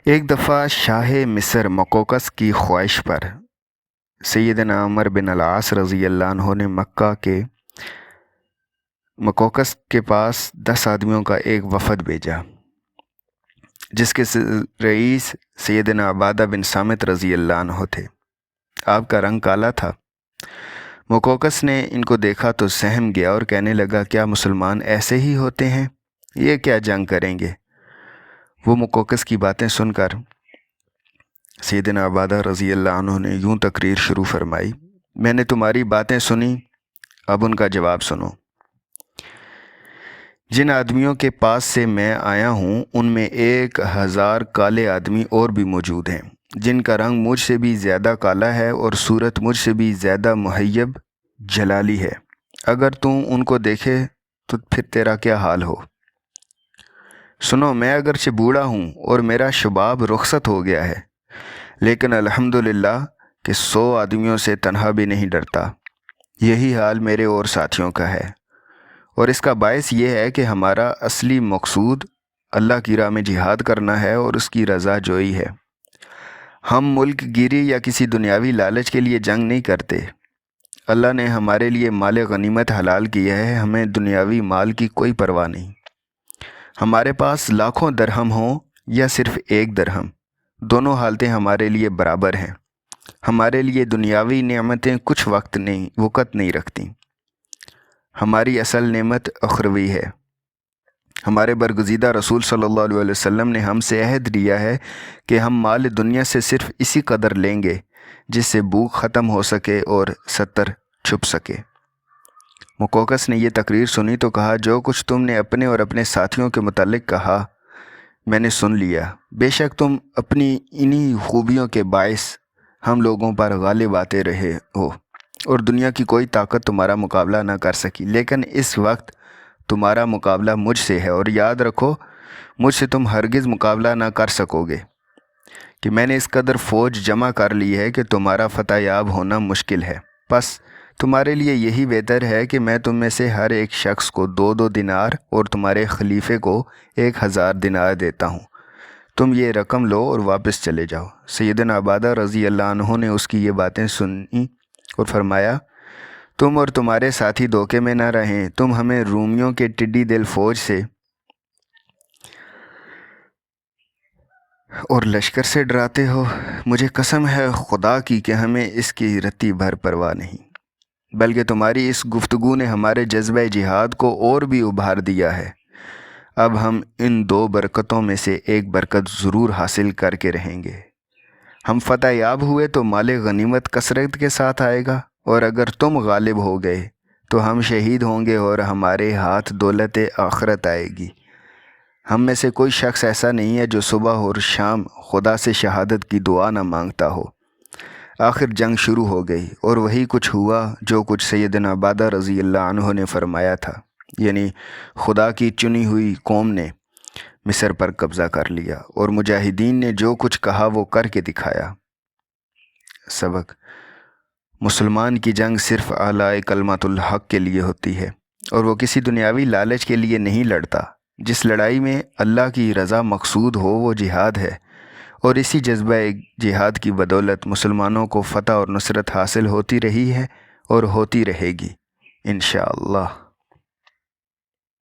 ایک دفعہ شاہ مصر مقوقس کی خواہش پر سیدنا عمر بن العاص رضی اللہ عنہ نے مکہ کے مقوقس کے پاس 10 آدمیوں کا ایک وفد بھیجا، جس کے رئیس سیدنا عبادہ بن صامت رضی اللہ عنہ تھے۔ آپ کا رنگ کالا تھا۔ مقوقس نے ان کو دیکھا تو سہم گیا اور کہنے لگا، کیا مسلمان ایسے ہی ہوتے ہیں؟ یہ کیا جنگ کریں گے؟ وہ مقوقس کی باتیں سن کر سیدنا عبادہ رضی اللہ عنہ نے یوں تقریر شروع فرمائی، میں نے تمہاری باتیں سنی، اب ان کا جواب سنو۔ جن آدمیوں کے پاس سے میں آیا ہوں ان میں 1000 کالے آدمی اور بھی موجود ہیں، جن کا رنگ مجھ سے بھی زیادہ کالا ہے اور صورت مجھ سے بھی زیادہ مہیب جلالی ہے۔ اگر تم ان کو دیکھے تو پھر تیرا کیا حال ہو؟ سنو، میں اگرچہ بوڑھا ہوں اور میرا شباب رخصت ہو گیا ہے، لیکن الحمدللہ کہ 100 آدمیوں سے تنہا بھی نہیں ڈرتا۔ یہی حال میرے اور ساتھیوں کا ہے، اور اس کا باعث یہ ہے کہ ہمارا اصلی مقصود اللہ کی راہ میں جہاد کرنا ہے اور اس کی رضا جوئی ہے۔ ہم ملک گیری یا کسی دنیاوی لالچ کے لیے جنگ نہیں کرتے۔ اللہ نے ہمارے لیے مال غنیمت حلال کیا ہے، ہمیں دنیاوی مال کی کوئی پرواہ نہیں۔ ہمارے پاس لاکھوں درہم ہوں یا صرف 1 درہم، دونوں حالتیں ہمارے لیے برابر ہیں۔ ہمارے لیے دنیاوی نعمتیں کچھ وقت نہیں رکھتی۔ ہماری اصل نعمت اخروی ہے۔ ہمارے برگزیدہ رسول صلی اللہ علیہ وسلم نے ہم سے عہد لیا ہے کہ ہم مال دنیا سے صرف اسی قدر لیں گے جس سے بھوک ختم ہو سکے اور ستر چھپ سکے۔ مقوقس نے یہ تقریر سنی تو کہا، جو کچھ تم نے اپنے اور اپنے ساتھیوں کے متعلق کہا میں نے سن لیا۔ بے شک تم اپنی انہی خوبیوں کے باعث ہم لوگوں پر غالب آتے رہے ہو اور دنیا کی کوئی طاقت تمہارا مقابلہ نہ کر سکی، لیکن اس وقت تمہارا مقابلہ مجھ سے ہے، اور یاد رکھو مجھ سے تم ہرگز مقابلہ نہ کر سکو گے کہ میں نے اس قدر فوج جمع کر لی ہے کہ تمہارا فتح یاب ہونا مشکل ہے۔ بس تمہارے لیے یہی بہتر ہے کہ میں تم میں سے ہر ایک شخص کو 2 دینار اور تمہارے خلیفے کو 1000 دینار دیتا ہوں۔ تم یہ رقم لو اور واپس چلے جاؤ۔ سیدنا عبادہ رضی اللہ عنہ نے اس کی یہ باتیں سنی اور فرمایا، تم اور تمہارے ساتھی دھوکے میں نہ رہیں، تم ہمیں رومیوں کے ٹڈی دل فوج سے اور لشکر سے ڈراتے ہو۔ مجھے قسم ہے خدا کی کہ ہمیں اس کی رتی بھر پرواہ نہیں، بلکہ تمہاری اس گفتگو نے ہمارے جذبہ جہاد کو اور بھی ابھار دیا ہے۔ اب ہم ان 2 برکتوں میں سے ایک برکت ضرور حاصل کر کے رہیں گے۔ ہم فتح یاب ہوئے تو مال غنیمت کثرت کے ساتھ آئے گا، اور اگر تم غالب ہو گئے تو ہم شہید ہوں گے اور ہمارے ہاتھ دولت آخرت آئے گی۔ ہم میں سے کوئی شخص ایسا نہیں ہے جو صبح اور شام خدا سے شہادت کی دعا نہ مانگتا ہو۔ آخر جنگ شروع ہو گئی اور وہی کچھ ہوا جو کچھ سیدنا عبادہ رضی اللہ عنہ نے فرمایا تھا، یعنی خدا کی چنی ہوئی قوم نے مصر پر قبضہ کر لیا اور مجاہدین نے جو کچھ کہا وہ کر کے دکھایا۔ سبق: مسلمان کی جنگ صرف اعلی کلمۃ الحق کے لیے ہوتی ہے، اور وہ کسی دنیاوی لالچ کے لیے نہیں لڑتا۔ جس لڑائی میں اللہ کی رضا مقصود ہو وہ جہاد ہے، اور اسی جذبہ جہاد کی بدولت مسلمانوں کو فتح اور نصرت حاصل ہوتی رہی ہے اور ہوتی رہے گی انشاءاللہ۔